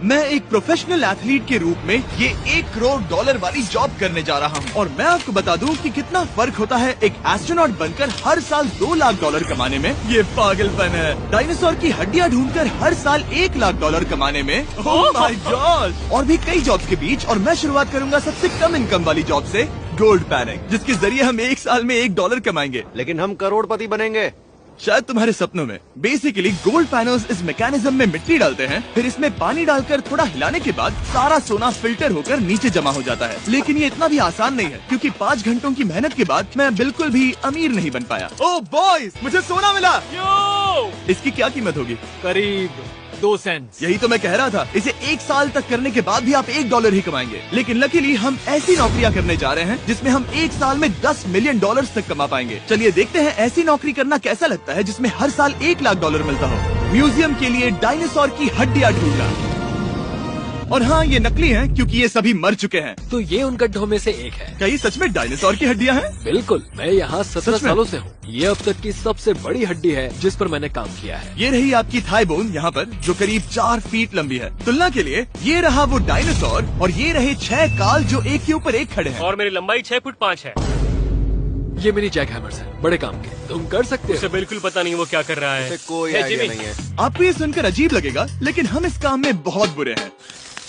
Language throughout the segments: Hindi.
मैं एक प्रोफेशनल एथलीट के रूप में ये $1 करोड़ वाली जॉब करने जा रहा हूँ और मैं आपको बता दूँ कि कितना फर्क होता है एक एस्ट्रोनॉट बनकर हर साल $2 लाख कमाने में। ये पागलपन है। डायनासोर की हड्डियाँ ढूंढकर हर साल $1 लाख कमाने में। Oh my God. और भी कई जॉब्स के बीच और मैं शुरुआत करूंगा सबसे कम इनकम वाली जॉब से, गोल्ड पैनिक, जिसके जरिए हम एक साल में $1 कमाएंगे। लेकिन हम करोड़पति बनेंगे शायद तुम्हारे सपनों में। बेसिकली गोल्ड पैनल्स इस मैकेनिज्म में मिट्टी डालते हैं, फिर इसमें पानी डालकर थोड़ा हिलाने के बाद सारा सोना फिल्टर होकर नीचे जमा हो जाता है। लेकिन ये इतना भी आसान नहीं है, क्योंकि 5 घंटों की मेहनत के बाद मैं बिल्कुल भी अमीर नहीं बन पाया। ओह बॉयज, मुझे सोना मिला। इसकी क्या कीमत होगी? करीब 2 सेंट। यही तो मैं कह रहा था। इसे 1 साल तक करने के बाद भी आप $1 ही कमाएंगे। लेकिन लकीली हम ऐसी नौकरियां करने जा रहे हैं जिसमें हम 1 साल में $10 मिलियन तक कमा पाएंगे। चलिए देखते हैं ऐसी नौकरी करना कैसा लगता है जिसमें हर साल $1 लाख मिलता हो। म्यूजियम के लिए डायनासोर की हड्डियां ढूंढना। और हाँ, ये नकली हैं क्योंकि ये सभी मर चुके हैं। तो ये उन गड्ढों में से एक है। क्या ये सच में डायनासोर की हड्डियां हैं? बिल्कुल, मैं यहाँ 17 सच में? सालों से हूँ। ये अब तक की सबसे बड़ी हड्डी है जिस पर मैंने काम किया है। ये रही आपकी थाई बोन यहाँ पर, जो करीब 4 फीट लंबी है। तुलना के लिए ये रहा वो डायनासोर और ये रहे 6 काल जो एक के ऊपर एक खड़े हैं। और मेरी लंबाई 6 फुट 5 है। ये मेरी जैक हैमर्स है, बड़े काम के। तुम कर सकते उसे हो। बिल्कुल पता नहीं वो क्या कर रहा है। कोई है, आइडिया जिमी। नहीं है। आपको ये सुनकर अजीब लगेगा, लेकिन हम इस काम में बहुत बुरे हैं।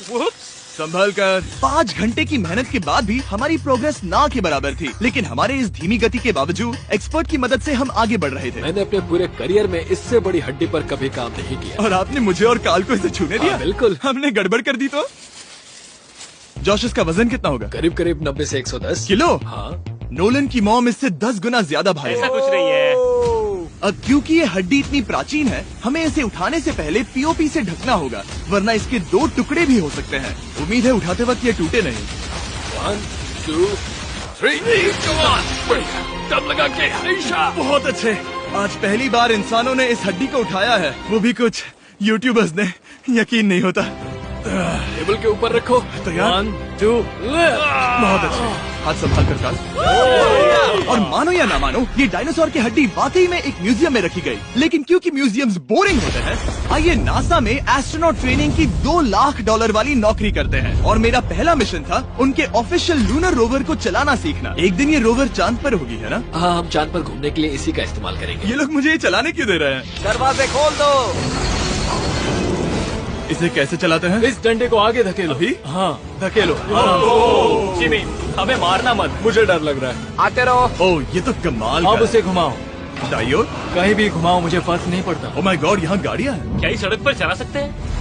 Whoops! संभल कर। 5 घंटे की मेहनत के बाद भी हमारी प्रोग्रेस ना के बराबर थी। लेकिन हमारे इस धीमी गति के बावजूद एक्सपर्ट की मदद से हम आगे बढ़ रहे थे। मैंने अपने पूरे करियर में इससे बड़ी हड्डी पर कभी काम नहीं किया। और आपने मुझे और काल को इसे छूने दिया? हाँ, बिल्कुल। हमने गड़बड़ कर दी तो? जोश, इसका वजन कितना होगा? करीब करीब 90 से 110 किलो। हाँ। नोलन की मॉम इससे 10 गुना ज्यादा भारी ऐसा है। कुछ नहीं है। अब क्योंकि ये हड्डी इतनी प्राचीन है, हमें इसे उठाने से पहले पीओपी से ढकना होगा, वरना इसके 2 टुकड़े भी हो सकते हैं। उम्मीद है उठाते वक्त ये टूटे नहीं। 1 2 3 दम लगा के ऐशा। बहुत अच्छे। आज पहली बार इंसानों ने इस हड्डी को उठाया है, वो भी कुछ यूट्यूबर्स ने। यकीन नहीं होता। टेबल के ऊपर रखो। तैयार? 1 2 बहुत अच्छे। हाथ संभाल कर काल। और मानो या ना मानो, ये डायनासोर की हड्डी वाकई में एक म्यूजियम में रखी गई। लेकिन क्योंकि म्यूजियम्स बोरिंग होते हैं, आइए नासा में एस्ट्रोनॉट ट्रेनिंग की $2 लाख वाली नौकरी करते हैं। और मेरा पहला मिशन था उनके ऑफिशियल लूनर रोवर को चलाना सीखना। एक दिन ये रोवर चांद पर होगी, है ना? हाँ, हम चांद पर घूमने के लिए इसी का इस्तेमाल करेंगे। ये लोग मुझे ये चलाने क्यों दे रहे हैं? दरवाजे खोल दो। इसे कैसे चलाते हैं? इस डंडे को आगे धकेलो। अभी? हाँ, धकेलो। जिमी, हमें मारना मत। मुझे डर लग रहा है। आते रहो। ओह, ये तो कमाल अब का उसे घुमाओ। है। दाईं ओर? कहीं भी घुमाओ, मुझे फर्क नहीं पड़ता। ओह माय गॉड, यहाँ गाड़ियाँ हैं। क्या इस सड़क पर चला सकते हैं?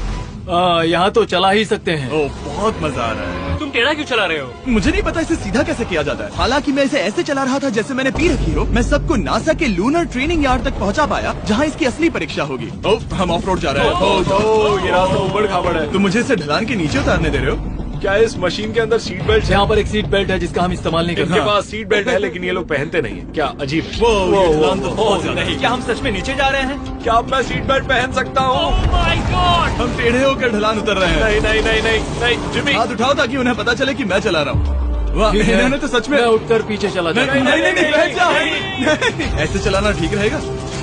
यहाँ तो चला ही सकते हैं। ओह, बहुत मजा आ रहा है। तुम टेढ़ा क्यों चला रहे हो? मुझे नहीं पता इसे सीधा कैसे किया जाता है। हालांकि मैं इसे ऐसे चला रहा था जैसे मैंने पी रखी हो। मैं सबको नासा के लूनर ट्रेनिंग यार्ड तक पहुंचा पाया, जहां इसकी असली परीक्षा होगी। ओह, हम ऑफ रोड जा रहे हैं। ये रास्ता उबड़ खाबड़ है। तो मुझे इसे ढलान के नीचे उतारने दे रहे हो? क्या इस मशीन के अंदर सीट बेल्ट? यहाँ पर एक सीट बेल्ट है जिसका हम इस्तेमाल नहीं करते। इनके पास सीट बेल्ट है लेकिन ये लोग पहनते नहीं है। क्या अजीब है। वो, ये ढलान तो बहुत ज्यादा है। नहीं, क्या हम सच में नीचे जा रहे हैं? क्या अब मैं सीट बेल्ट पहन सकता हूँ? Oh my God! हम टेढ़े होकर ढलान उतर रहे हैं। नहीं नहीं नहीं नहीं नहीं जिमी। हाथ उठाओ ताकि उन्हें पता चले कि मैं चला रहा हूँ। वाह, ठीक है। इन्होंने तो सच में। मैं उठकर पीछे चला नहीं जाता नहीं हूँ। नहीं, बैठ जाओ। नहीं, ऐसे चलाना ठीक रहेगा?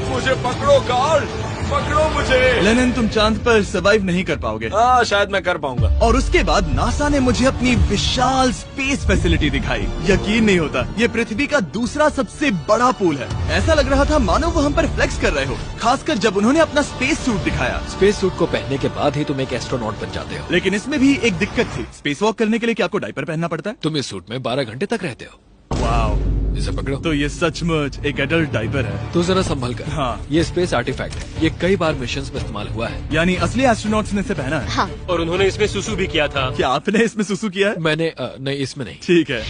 मुझे पकड़ो कार्ल, पकड़ो मुझे। लेनिन, तुम चांद पर सर्वाइव नहीं कर पाओगे। हाँ, शायद मैं कर पाऊंगा। और उसके बाद नासा ने मुझे अपनी विशाल स्पेस फैसिलिटी दिखाई। यकीन नहीं होता, ये पृथ्वी का दूसरा सबसे बड़ा पूल है। ऐसा लग रहा था मानो वो हम पर फ्लेक्स कर रहे हो, खासकर जब उन्होंने अपना स्पेस सूट दिखाया। स्पेस सूट को पहनने के बाद ही तुम एक एस्ट्रोनॉट बन जाते हो। लेकिन इसमें भी एक दिक्कत थी। स्पेस वॉक करने के लिए क्या आपको डायपर पहनना पड़ता है? तुम इस सूट में 12 घंटे तक रहते हो। वाओ, इसे पकड़ो। तो ये सचमुच एक एडल्ट डायपर है। तो जरा संभल कर। हाँ। ये स्पेस आर्टिफैक्ट है। ये कई बार मिशंस में इस्तेमाल हुआ है। यानी असली एस्ट्रोनॉट्स ने इसे पहना है। हाँ। और उन्होंने इसमें सुसु भी किया था। क्या आपने इसमें सुसु किया है? मैंने नहीं, इसमें नहीं। ठीक है।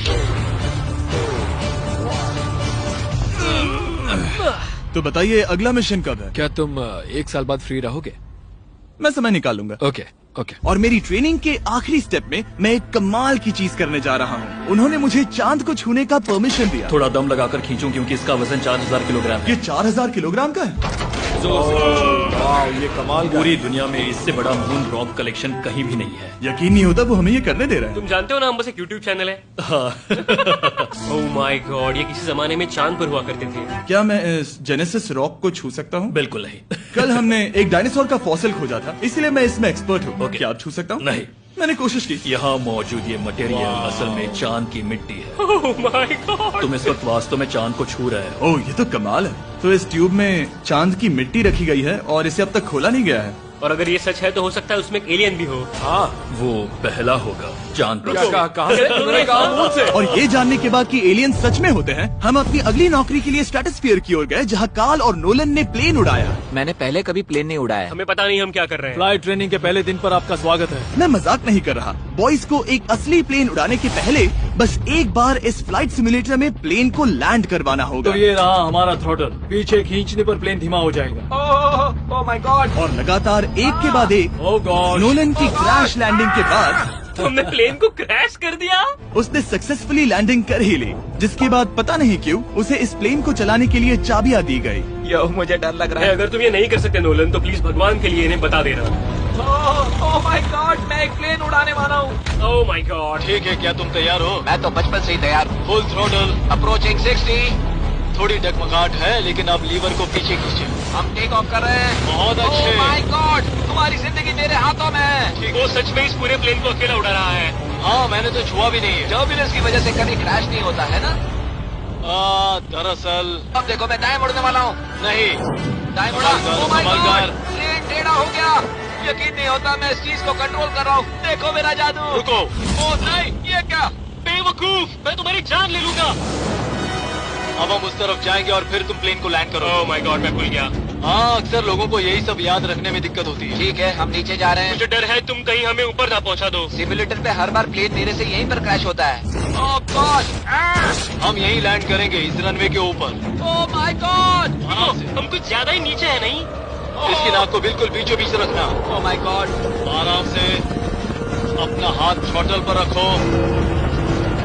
तो बताइए अगला मिशन कब है? क्या तुम 1 साल बाद फ्री रहोगे? मैं समय निकाल लूंगा। Okay okay. और मेरी ट्रेनिंग के आखिरी स्टेप में मैं एक कमाल की चीज करने जा रहा हूँ। उन्होंने मुझे चांद को छूने का परमिशन दिया। थोड़ा दम लगाकर खींचूं क्योंकि इसका वजन 4000 किलोग्राम है। ये 4000 किलोग्राम का है। वाह, ये कमाल का पूरी दुनिया में इससे बड़ा मून रॉक कलेक्शन कहीं भी नहीं है। यकीन नहीं होता वो हमें ये करने दे रहा है। तुम जानते हो ना, हम बस एक यूट्यूब चैनल है। ओह माय गॉड, ये किसी जमाने में चांद पर हुआ करते थे। क्या मैं इस जेनेसिस रॉक को छू सकता हूँ? बिल्कुल नहीं। कल हमने एक डायनासोर का फॉसिल खोजा था, इसलिए मैं इसमें एक्सपर्ट हूँ। Okay. क्या आप छू सकता हूँ? नहीं। मैंने कोशिश की। यहाँ मौजूद ये मटेरियल असल में चांद की मिट्टी है। ओह माय गॉड, तुम इस वक्त वास्तव में चांद को छू रहे हो। ओह, ये तो कमाल है। तो इस ट्यूब में चांद की मिट्टी रखी गई है और इसे अब तक खोला नहीं गया है। और अगर ये सच है तो हो सकता है उसमें एक एलियन भी हो। हाँ, वो पहला होगा चांद पर। क्या कहा से? तुमने कहा मुंह से। और ये जानने के बाद कि एलियन सच में होते हैं, हम अपनी अगली नौकरी के लिए स्ट्रेटोस्फीयर की ओर गए, जहाँ कार्ल और नोलन ने प्लेन उड़ाया। मैंने पहले कभी प्लेन नहीं उड़ाया। हमें पता नहीं हम क्या कर रहे हैं। फ्लाइट ट्रेनिंग के पहले दिन पर आपका स्वागत है। मैं मजाक नहीं कर रहा। बॉयज को एक असली प्लेन उड़ाने के पहले बस एक बार इस फ्लाइट सिमुलेटर में प्लेन को लैंड करवाना होगा। तो ये रहा हमारा थ्रोटल। पीछे खींचने पर प्लेन धीमा हो जाएगा। Oh my God. और लगातार एक के बाद एक ओह गॉड। नोलन की क्रैश लैंडिंग के बाद तुमने प्लेन को क्रैश कर दिया। उसने सक्सेसफुली लैंडिंग कर ही ली, जिसके बाद पता नहीं क्यों उसे इस प्लेन को चलाने के लिए चाबियां दी गई। यो, मुझे डर लग रहा है। अगर तुम ये नहीं कर सकते नोलन, तो प्लीज भगवान के लिए इन्हें बता देना। ओह माय गॉड, मैं एक प्लेन उड़ाने वाला हूँ। Oh my God. ठीक है, क्या तुम तैयार हो? मैं तो बचपन से ही तैयार हूँ। Full throttle. अप्रोचिंग 60। थोड़ी डगमगाहट है, लेकिन आप लीवर को पीछे खींचे। हम टेक ऑफ कर रहे हैं। बहुत अच्छे। ओह माय गॉड, तुम्हारी जिंदगी मेरे हाथों में है। वो सच में इस पूरे प्लेन को अकेला उड़ा रहा है। हाँ, मैंने तो छुआ भी नहीं है। टर्बुलेंस की वजह से कभी क्रैश नहीं होता है ना? दरअसल अब देखो, मैं दाएं मुड़ने वाला हूँ। नहीं। दाएं मुड़ा। ओह माय संभाल गॉड, प्लेन टेढ़ा हो गया। यकीन नहीं होता, मैं इस चीज को कंट्रोल कर रहा हूँ। देखो मेरा जादू। रुको। ओह नहीं, ये क्या? बेवकूफ, मैं तुम्हारी जान ले लूंगा। अब हम उस तरफ जाएंगे और फिर तुम प्लेन को लैंड करो। ओह माय गॉड, मैं भूल गया। हाँ, अक्सर लोगों को यही सब याद रखने में दिक्कत होती है। ठीक है, हम नीचे जा रहे हैं। मुझे डर है तुम कहीं हमें ऊपर ना पहुंचा दो। सिमुलेटर पे हर बार प्लेन मेरे से यहीं पर क्रैश होता है। ओह गॉड, हम यहीं लैंड करेंगे, इस रनवे के ऊपर। ओह माय गॉड, हम कुछ ज्यादा ही नीचे है नहीं? इसकी नाक को बिल्कुल बीचों बीच रखना। Oh my God. आराम से अपना हाथ थ्रॉटल पर रखो।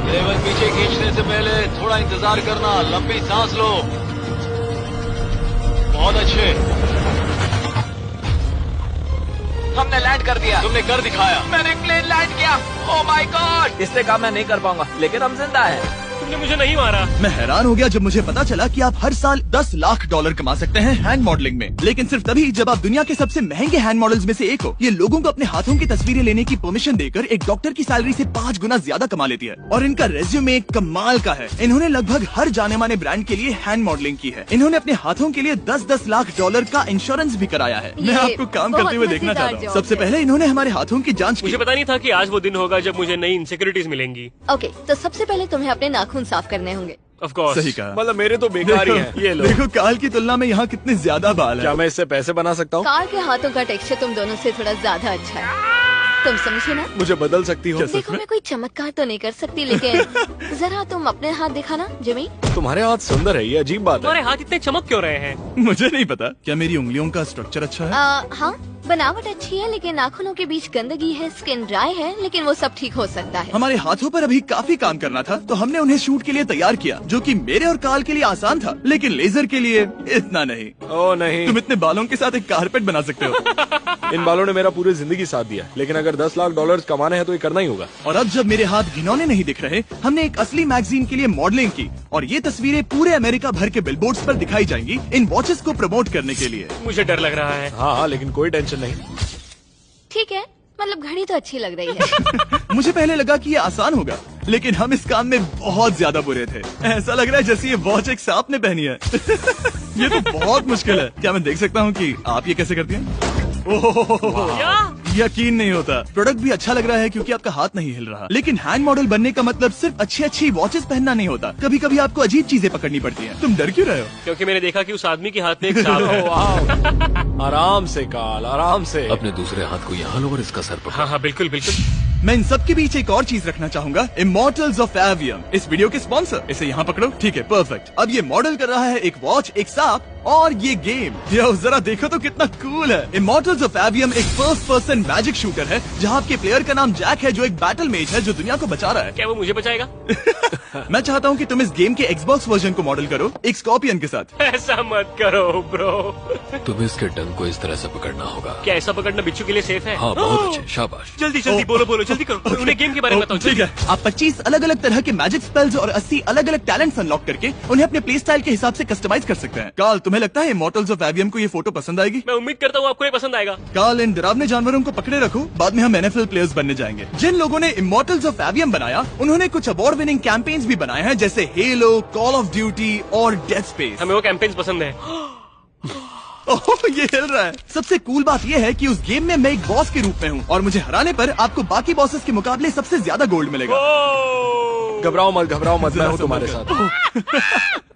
लेवल पीछे खींचने से पहले थोड़ा इंतजार करना। लंबी सांस लो। बहुत अच्छे। हमने लैंड कर दिया। तुमने कर दिखाया। मैंने प्लेन लैंड किया। Oh my God. इससे काम मैं नहीं कर पाऊंगा, लेकिन हम जिंदा हैं। तुमने मुझे नहीं मारा। मैं हैरान हो गया जब मुझे पता चला कि आप हर साल 10 लाख डॉलर कमा सकते हैं हैंड मॉडलिंग में, लेकिन सिर्फ तभी जब आप दुनिया के सबसे महंगे हैंड मॉडल्स में से एक हो। ये लोगों को अपने हाथों की तस्वीरें लेने की परमिशन देकर एक डॉक्टर की सैलरी से 5 गुना ज्यादा कमा लेती है। और इनका रेज्यूमे कमाल का है। इन्होंने लगभग हर जाने माने ब्रांड के लिए हैंड मॉडलिंग की है। इन्होंने अपने हाथों के लिए 10-10 लाख डॉलर का इंश्योरेंस भी कराया है। मैं आपको काम करते हुए देखना चाहता हूँ। सबसे पहले इन्होंने हमारे हाथों की जाँच मुझे की। पता नहीं था कि आज वो दिन होगा जब मुझे नई इनसिक्योरिटीज मिलेंगी। ओके, तो सबसे पहले तुम्हें अपने नाखून साफ करने होंगे। Of course. सही कहा। मतलब मेरे तो बेकार ही हैं। ये लो। देखो काल की तुलना में यहाँ कितने ज्यादा बाल क्या है। मैं इससे पैसे बना सकता हूँ? कार के हाथों का टेक्सचर तुम दोनों से थोड़ा ज्यादा अच्छा है। तुम समझे ना? मुझे बदल सकती हो? देखो, मैं कोई चमत्कार तो नहीं कर सकती, लेकिन जरा तुम अपने हाथ दिखाना जिमी। तुम्हारे हाथ सुंदर है, ये अजीब बात तुम्हारे है। हाथ इतने चमक क्यों रहे हैं? मुझे नहीं पता। क्या मेरी उंगलियों का स्ट्रक्चर अच्छा है? हाँ, बनावट अच्छी है, लेकिन नाखूनों के बीच गंदगी है, स्किन ड्राई है, लेकिन वो सब ठीक हो सकता है। हमारे हाथों पर अभी काफी काम करना था, तो हमने उन्हें शूट के लिए तैयार किया, जो कि मेरे और काल के लिए आसान था, लेकिन लेजर के लिए इतना नहीं। ओह नहीं। तुम इतने बालों के साथ एक कारपेट बना सकते हो। इन बालों ने मेरा पूरी जिंदगी साथ दिया, लेकिन अगर 10 लाख डॉलर कमाने हैं तो ये करना ही होगा। और अब जब मेरे हाथ घिनौने नहीं दिख रहे, हमने एक असली मैगजीन के लिए मॉडलिंग की, और ये तस्वीरें पूरे अमेरिका भर के बिलबोर्ड्स पर दिखाई जाएंगी इन वॉचेस को प्रमोट करने के लिए। मुझे डर लग रहा है। हाँ, लेकिन कोई टेंशन नहीं। ठीक है, मतलब घड़ी तो अच्छी लग रही है। मुझे पहले लगा कि ये आसान होगा, लेकिन हम इस काम में बहुत ज्यादा बुरे थे। ऐसा लग रहा है जैसे ये वॉच एक सांप ने पहनी है। ये तो बहुत मुश्किल है। क्या मैं देख सकता हूँ कि आप ये कैसे करती हैं? ओह, क्या? यकीन नहीं होता। प्रोडक्ट भी अच्छा लग रहा है क्योंकि आपका हाथ नहीं हिल रहा, लेकिन हैंड मॉडल बनने का मतलब सिर्फ अच्छी वॉचेस पहनना नहीं होता। कभी कभी आपको अजीब चीजें पकड़नी पड़ती हैं। तुम डर क्यों रहे हो? क्योंकि मैंने देखा कि उस आदमी के हाथ में एक सांप है। वाह। आराम से काल, आराम से। अपने दूसरे हाथ को यहाँ लो और इसका सर पकड़ो। हाँ हाँ, बिल्कुल बिल्कुल। मैं इन सब के बीच एक और चीज रखना चाहूंगा, इमॉर्टल्स ऑफ एवियम, इस वीडियो के स्पॉन्सर। इसे यहाँ पकड़ो। ठीक है, परफेक्ट। अब ये मॉडल कर रहा है एक वॉच, एक सांप और ये गेम यो जरा देखो तो कितना कूल है। इमॉर्टल्स ऑफ एवियम एक फर्स्ट पर्सन मैजिक शूटर है जहाँ आपके प्लेयर का नाम जैक है जो एक बैटल मेज है जो दुनिया को बचा रहा है। क्या वो मुझे बचाएगा? मैं चाहता हूँ कि तुम इस गेम के Xbox वर्जन को मॉडल करो एक स्कॉर्पियन के साथ। ऐसा मत करो ब्रो। तुम्हें इसके डंक को इस तरह से पकड़ना होगा। क्या ऐसा पकड़ना बिच्छू के लिए सेफ है? हाँ बहुत अच्छे, शाबाश। जल्दी जल्दी बोलो जल्दी करो। उन्हें गेम के बारे में बताओ। ठीक है, आप 25 अलग अलग तरह के मैजिक स्पेल्स और 80 अलग अलग टैलेंट्स अनलॉक करके उन्हें अपने प्ले स्टाइल के हिसाब से कस्टमाइज कर सकते हैं। कार्ल, तुम्हें लगता है इमॉर्टल्स ऑफ एवियम को ये फोटो पसंद आएगी? मैं उम्मीद करता हूँ आपको ये पसंद आएगा। कार्ल, इन डरावने जानवरों को पकड़े रखो, बाद में हम NFL प्लेयर्स बनने जाएंगे। जिन लोगों ने इमॉर्टल्स ऑफ एवियम बनाया उन्होंने कुछ अवार्ड विनिंग कैंपेन्स भी बनाए हैं जैसे हेलो, कॉल ऑफ ड्यूटी और डेड स्पेस। हमें वो कैंपेन्स पसंद है। ओह, ये हिल रहा है। सबसे कूल बात ये है कि उस गेम में मैं एक बॉस के रूप में हूँ और मुझे हराने पर आपको बाकी बॉसेस के मुकाबले सबसे ज्यादा गोल्ड मिलेगा। घबराओ मत, मैं हूँ तुम्हारे साथ।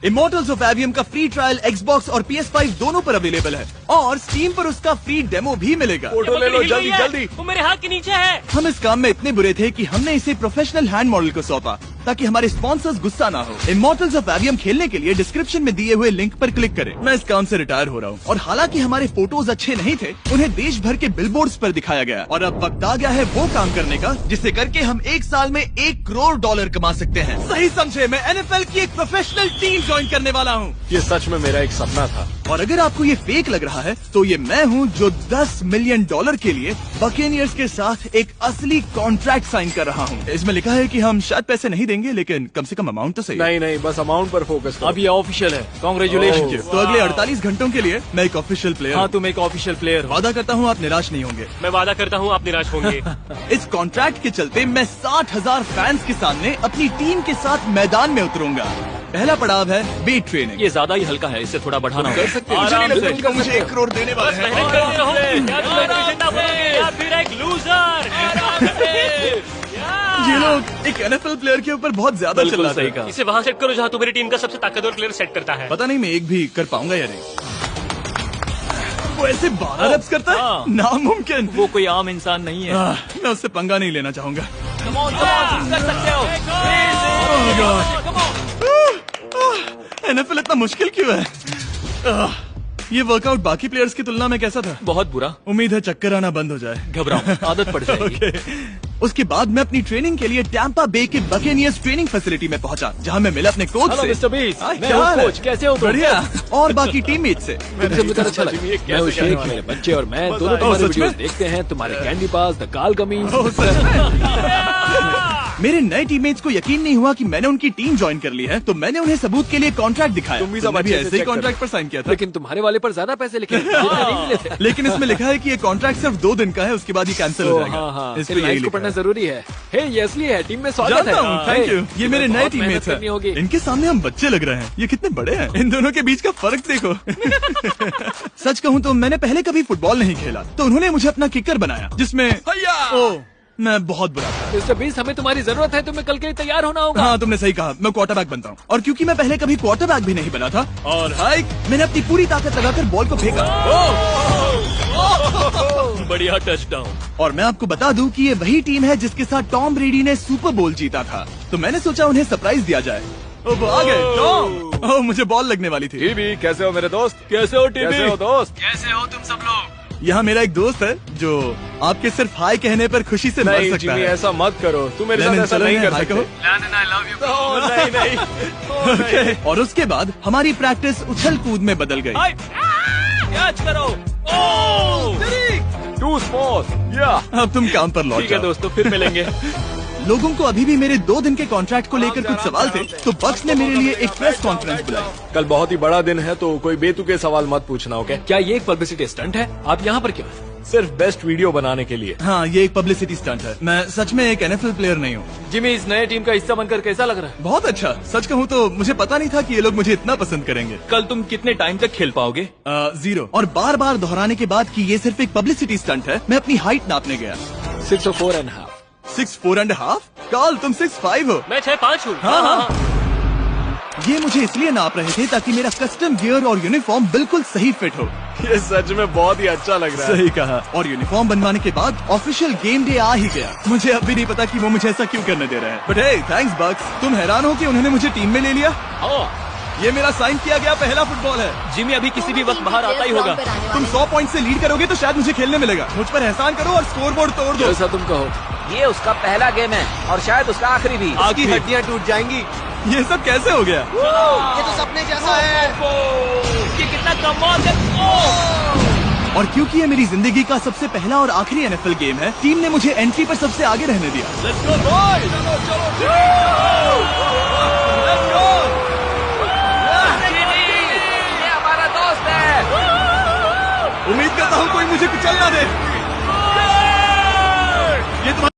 इमॉर्टल्स ऑफ एवियम का फ्री ट्रायल Xbox और PS5 दोनों पर अवेलेबल है और Steam पर उसका फ्री डेमो भी मिलेगा। फोटो ले लो जल्दी। वो मेरे हाथ के नीचे है। हम इस काम में इतने बुरे थे कि हमने इसे प्रोफेशनल हैंड मॉडल को सौंपा ताकि हमारे स्पॉन्सर्स गुस्सा ना हो। इमॉर्टल्स ऑफ एवियम खेलने के लिए डिस्क्रिप्शन में दिए हुए लिंक पर क्लिक करें। मैं इस काम से रिटायर हो रहा हूँ और हालांकि हमारे फोटोज अच्छे नहीं थे, उन्हें देश भर के बिलबोर्ड्स पर दिखाया गया और अब वक्त आ गया है वो काम करने का जिसे करके हम एक साल में $1 करोड़ कमा सकते हैं। सही समझे, मैं NFL की एक प्रोफेशनल टीम ज्वाइन करने वाला हूँ। ये सच में मेरा एक सपना था। और अगर आपको ये फेक लग रहा है तो ये मैं हूँ जो $10 मिलियन के लिए बकेनियर्स के साथ एक असली कॉन्ट्रैक्ट साइन कर रहा हूँ। इसमें लिखा है कि हम शायद पैसे नहीं देंगे लेकिन कम से कम अमाउंट तो सही। नहीं, बस अमाउंट पर फोकस करो। अब ये ऑफिशियल है। कांग्रेचुलेशन। तो अगले 48 घंटों के लिए मैं एक ऑफिशियल प्लेयर। हाँ, तुम एक ऑफिशियल प्लेयर हो। वादा करता हूँ आप निराश नहीं होंगे। मैं वादा करता हूँ आप निराश होंगे। इस कॉन्ट्रैक्ट के चलते मैं 60,000 फैंस के सामने अपनी टीम के साथ मैदान में उतरूंगा। पहला पड़ाव है वेट ट्रेनिंग। ये ज्यादा ही हल्का है, इससे थोड़ा बढ़ाना होगा। मुझे नहीं लगता कि मुझे $1 करोड़ देने वाले हैं। मेहनत करते रहो। या तुम एक जिंदा बनोगे या फिर एक लूजर। ये लोग एक NFL प्लेयर के ऊपर बहुत ज्यादा बिल्कुल चिल्लाते सही हैं। कहा। इसे वहाँ सेट करो जहाँ तुम्हारी टीम का सबसे ताकतवर प्लेयर सेट करता है। पता नहीं मैं एक भी कर पाऊंगा या नहीं। वो ऐसे 12 reps करता है, हाँ। नामुमकिन। वो कोई आम इंसान नहीं है। मैं उससे पंगा नहीं लेना चाहूंगा। कर सकते हो। NFL इतना मुश्किल क्यों है? ये वर्कआउट बाकी प्लेयर्स की तुलना में कैसा था? बहुत बुरा। उम्मीद है चक्कर आना बंद हो जाए। घबराओ, आदत पड़ जाएगी। ओके। उसके बाद मैं अपनी ट्रेनिंग के लिए टैंपा बे के बकेनियर्स ट्रेनिंग फैसिलिटी में पहुंचा जहां मैं मिला अपने कोच हेलो से। मिस्टर बीस, हाय, मैं क्या हूँ हाल है? कोच। कैसे हो तुम? बढ़िया। और बाकी टीममेट से। तुमसे मिलकर अच्छा लगा। मैं हूँ शेख, मेरे बच्चे और मैं दोनों तुम्हारे सच में? वीडियोस देखते हैं। तुम्हारे कैंडी पास, द काल कमीज। ओह, सच में? मेरे नए टीममेट्स को यकीन नहीं हुआ कि मैंने उनकी टीम ज्वाइन कर ली है, तो मैंने उन्हें सबूत के लिए कॉन्ट्रैक्ट दिखाया। तुम भी सब तुमने अच्छे से ऐसे ही check कॉन्ट्रैक्ट पर साइन किया था। लेकिन तुम्हारे वाले पर ज्यादा पैसे लिखे हैं। जितने नहीं मिले थे। लेकिन इसमें लिखा है कि ये कॉन्ट्रैक्ट सिर्फ 2 दिन का है, उसके बाद ये कैंसिल हो जाएगा। हाँ, इस पे इन यही लाइन्स को लिखा पढ़ना है। जरूरी है। हे, ये असली है। टीम में स्वागत है। जानता हूँ, थैंक यू। ये मेरे नए बहुत मेहनत टीममेट्स करनी होगी। हैं। इनके सामने हम बच्चे लग रहे हैं। ये कितने बड़े हैं। इन दोनों के बीच का फर्क देखो। सच कहूँ तो मैंने पहले कभी फुटबॉल नहीं खेला, तो उन्होंने मुझे अपना किकर बनाया जिसमें ओह, मैं बहुत बुरा था। मिस्टर बीस, हमें तुम्हारी जरूरत है। तुम्हें कल के लिए तैयार होना होगा। हाँ, तुमने सही कहा। मैं क्वार्टरबैक बनता हूँ और क्योंकि मैं पहले कभी क्वार्टरबैक भी नहीं बना था और हाइक मैंने अपनी पूरी ताकत लगाकर बॉल को फेंका। बढ़िया टचडाउन। और मैं आपको बता दूं कि ये वही टीम है जिसके साथ टॉम ब्रेडी ने सुपर बोल जीता था, तो मैंने सोचा उन्हें सरप्राइज दिया जाए। वो आ गए टॉम। ओह, मुझे बॉल लगने वाली थी। टीबी, कैसे हो मेरे दोस्त? कैसे हो टीबी? कैसे हो दोस्त? कैसे हो तुम सब लोग? यहाँ मेरा एक दोस्त है जो आपके सिर्फ हाय कहने पर खुशी से मर नहीं सकता जिमी, है। ऐसा मत करो। तुम मेरे साथ लेनिन, ऐसा चलो नहीं इन्हें कर हाय सकते। कहो। Landon, I love you. Oh, नहीं। ओके। और उसके बाद हमारी प्रैक्टिस उछल कूद में बदल गई। कैच करो। Too small. या अब तुम काम पर लौट ठीक है जाओ। दोस्तों, फिर मिलेंगे। लोगों को अभी भी मेरे 2 दिन के कॉन्ट्रैक्ट को लेकर कुछ सवाल थे, तो बक्स ने मेरे लिए एक प्रेस कॉन्फ्रेंस बुलाई। कल बहुत ही बड़ा दिन है, तो कोई बेतुके सवाल मत पूछना, ओके? क्या ये एक पब्लिसिटी स्टंट है? आप यहाँ पर क्यों? सिर्फ बेस्ट वीडियो बनाने के लिए। हाँ, ये एक पब्लिसिटी स्टंट है। मैं सच में एक NFL प्लेयर नहीं हूँ। जिमी, इस नए टीम का हिस्सा बनकर कैसा लग रहा है? बहुत अच्छा। सच कहूँ तो मुझे पता नहीं था कि ये लोग मुझे इतना पसंद करेंगे। कल तुम कितने टाइम तक खेल पाओगे? 0। और बार बार दोहराने के बाद कि ये सिर्फ एक पब्लिसिटी स्टंट है, मैं अपनी हाइट नापने गया। 6'4.5". 6'4.5"? कार्ल, तुम 6'5" हो। मैं 6'5" हूँ। हाँ। ये मुझे इसलिए नाप रहे थे ताकि मेरा कस्टम गियर और यूनिफॉर्म बिल्कुल सही फिट हो। ये सच में बहुत ही अच्छा लग रहा है। सही कहा। और यूनिफॉर्म बनवाने के बाद ऑफिशियल गेम डे आ ही गया। मुझे अब भी नहीं पता कि वो मुझे ऐसा क्यों करने दे रहे हैं। बट हे, थैंक्स बक्स। तुम हैरान हो कि उन्होंने मुझे टीम में ले लिया? हाँ, ये मेरा साइन किया गया पहला फुटबॉल है। जिमी अभी किसी भी वक्त बाहर आता ही होगा। तुम 100 पॉइंट से लीड करोगे तो शायद मुझे खेलने मिलेगा। मुझ पर एहसान करो और स्कोर बोर्ड तोड़ दो। जैसा तुम कहो। ये उसका पहला गेम है और शायद उसका आखिरी भी। आपकी हड्डियां टूट जाएंगी। ये सब कैसे हो गया? ये तो सपने जैसा है। ये कितना कमाल है। और क्योंकि ये मेरी जिंदगी का सबसे पहला और आखिरी एनएफएल गेम है, टीम ने मुझे एंट्री पर सबसे आगे रहने दिया। Let's go boys! Let's go! ये हमारा दोस्त है। उम्मीद करता हूँ कोई मुझे कुचल ना दे। ये तुम्हारा